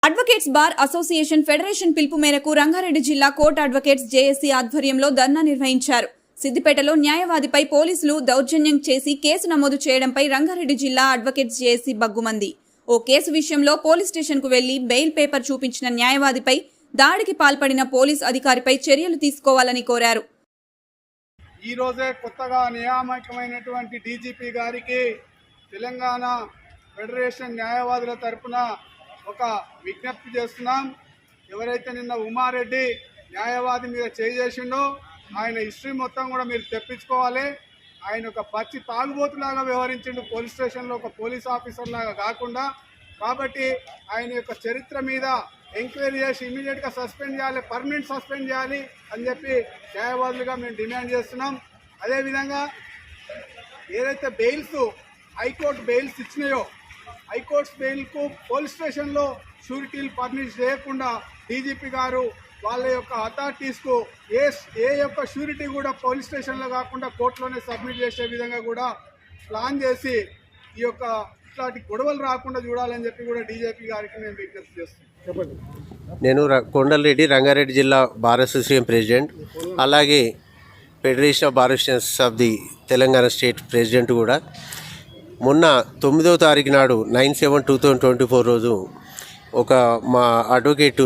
Advocates bar association federation పిలుపు మేరకు రంగారెడ్డి జిల్లా కోర్టు అడ్వకేట్స్ జేఏసీ ఆధ్వర్యంలో ధర్నా నిర్వహించారు. సిద్దిపేటలో న్యాయవాదిపై పోలీసులు దౌర్జన్యం చేసి కేసు నమోదు చేయడంపై రంగారెడ్డి జిల్లా అడ్వకేట్స్ జేఏసీ బగ్గుమంది. ఓ కేసు విషయంలో పోలీస్ స్టేషన్కు వెళ్లి బెయిల్ పేపర్ చూపించిన న్యాయవాదిపై దాడికి పాల్పడిన పోలీస్ అధికారిపై చర్యలు తీసుకోవాలని కోరారు. ఈ రోజే కొత్తగా నియామకమైనటువంటి డీజీపీ గారికి తెలంగాణ ఫెడరేషన్ న్యాయవాదుల తరపున ఒక విజ్ఞప్తి చేస్తున్నాం. ఎవరైతే నిన్న ఉమారెడ్డి న్యాయవాది మీద చేసిండో ఆయన హిస్టరీ మొత్తం కూడా మీరు తెప్పించుకోవాలి. ఆయన ఒక పచ్చి తాగుబోతులాగా వ్యవహరించిండు పోలీస్ స్టేషన్లో, ఒక పోలీస్ ఆఫీసర్ లాగా కాకుండా. కాబట్టి ఆయన యొక్క చరిత్ర మీద ఎంక్వైరీ చేసి ఇమీడియట్గా సస్పెండ్ చేయాలి, పర్మనెంట్ సస్పెండ్ చేయాలి అని చెప్పి న్యాయవాదులుగా మేము డిమాండ్ చేస్తున్నాం. అదేవిధంగా ఏదైతే బెయిల్స్ హైకోర్టు బెయిల్స్ ఇచ్చినాయో హైకోర్టు బెయిల్కు పోలీస్ స్టేషన్లో షూరిటీలు పర్మిట్ చేయకుండా డీజీపీ గారు వాళ్ళ యొక్క అథారిటీస్కు ఏ యొక్క షూరిటీ కూడా పోలీస్ స్టేషన్లో కాకుండా కోర్టులోనే సబ్మిట్ చేసే విధంగా కూడా ప్లాన్ చేసి ఈ యొక్క ఇట్లాంటి గొడవలు రాకుండా చూడాలని చెప్పి కూడా డీజీపీ గారికి నేను విజ్ఞప్తి చేస్తున్నాను. నేను కొండలరెడ్డి, రంగారెడ్డి జిల్లా బార్ అసోసియేషన్ ప్రెసిడెంట్, అలాగే federation of bar associations of the Telangana state president కూడా. మొన్న 9వ తారీఖు నాడు 9/7/2024 రోజు మా అడ్వకేటు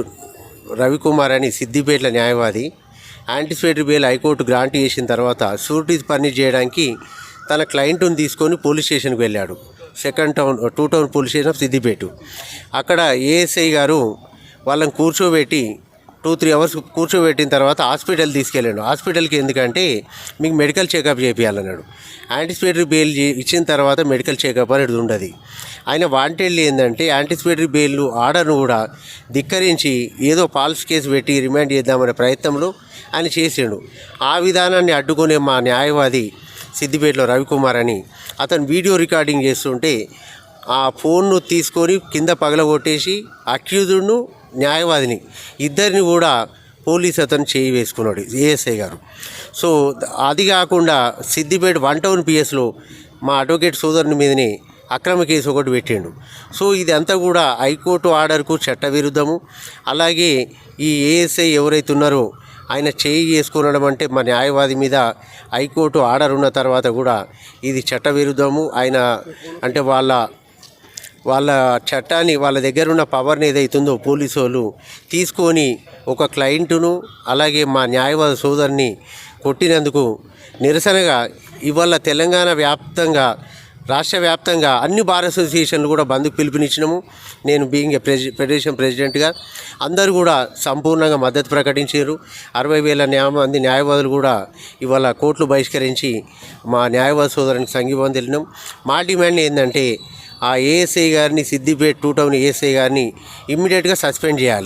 రవికుమార్ అని సిద్దిపేటల న్యాయవాది యాంటిసిపేటరీ బెయిల్ హైకోర్టు గ్రాంట్ చేసిన తర్వాత షూరిటీస్ పర్మిట్ చేయడానికి తన క్లయింట్ను తీసుకొని పోలీస్ స్టేషన్కి వెళ్ళాడు. 2 town police station of Siddipet. అక్కడ ఏఎస్ఐ గారు వాళ్ళని కూర్చోబెట్టి 2-3 అవర్స్ కూర్చోబెట్టిన తర్వాత హాస్పిటల్ తీసుకెళ్ళాడు. హాస్పిటల్కి ఎందుకంటే మీకు మెడికల్ చెకప్ చేయాలన్నాడు. యాంటిసిపేటరీ బెయిల్ ఇచ్చిన తర్వాత మెడికల్ చెకప్ అనేది ఉండదు. ఆయన వాంటెడ్లీ ఏంటంటే యాంటిసిపేటరీ బెయిల్ ఆర్డర్ను కూడా ధిక్కరించి ఏదో ఫాల్స్ కేసు పెట్టి రిమాండ్ చేద్దామనే ప్రయత్నంలో ఆయన చేసాడు. ఆ విధానాన్ని అడ్డుకునే మా న్యాయవాది సిద్దిపేటలో రవికుమార్ అని అతను వీడియో రికార్డింగ్ చేస్తుంటే ఆ ఫోన్ను తీసుకొని కింద పగలగొట్టేసి అక్యూజ్డ్ను న్యాయవాదిని ఇద్దరిని కూడా పోలీస్ అతను చేయి వేసుకున్నాడు ఏఎస్ఐ గారు. సో అది కాకుండా సిద్దిపేట 1 టౌన్ పిఎస్లో మా అడ్వకేట్ సోదరుని మీదనే అక్రమ కేసు ఒకటి పెట్టిండు. సో ఇదంతా కూడా హైకోర్టు ఆర్డర్కు చట్టవిరుద్ధము. అలాగే ఈ ఏఎస్ఐ ఎవరైతే ఉన్నారో ఆయన చేయి చేసుకునడం అంటే మా న్యాయవాది మీద హైకోర్టు ఆర్డర్ ఉన్న తర్వాత కూడా ఇది చట్టవిరుద్ధము. ఆయన అంటే వాళ్ళ చట్టాన్ని, వాళ్ళ దగ్గర ఉన్న పవర్ని ఏదైతుందో పోలీసు వాళ్ళు తీసుకొని ఒక క్లయింట్ను అలాగే మా న్యాయవాద సోదరుని కొట్టినందుకు నిరసనగా ఇవాళ తెలంగాణ వ్యాప్తంగా, రాష్ట్ర వ్యాప్తంగా అన్ని బార్ అసోసియేషన్లు కూడా బంద్కు పిలుపునిచ్చినాము. నేను బీయింగ్ ఫెడరేషన్ ప్రెసిడెంట్గా అందరూ కూడా సంపూర్ణంగా మద్దతు ప్రకటించారు. 60,000 మంది న్యాయవాదులు కూడా ఇవాళ కోర్టులు బహిష్కరించి మా న్యాయవాద సోదరునికి సంఘీభావం తెలిపినాం. మా డిమాండ్ ఏంటంటే ఆ ఏఎస్ఐ గారిని, సిద్దిపేట 2 టౌన్ ఏఎస్ఐ గారిని ఇమ్మీడియట్గా సస్పెండ్ చేయాలి.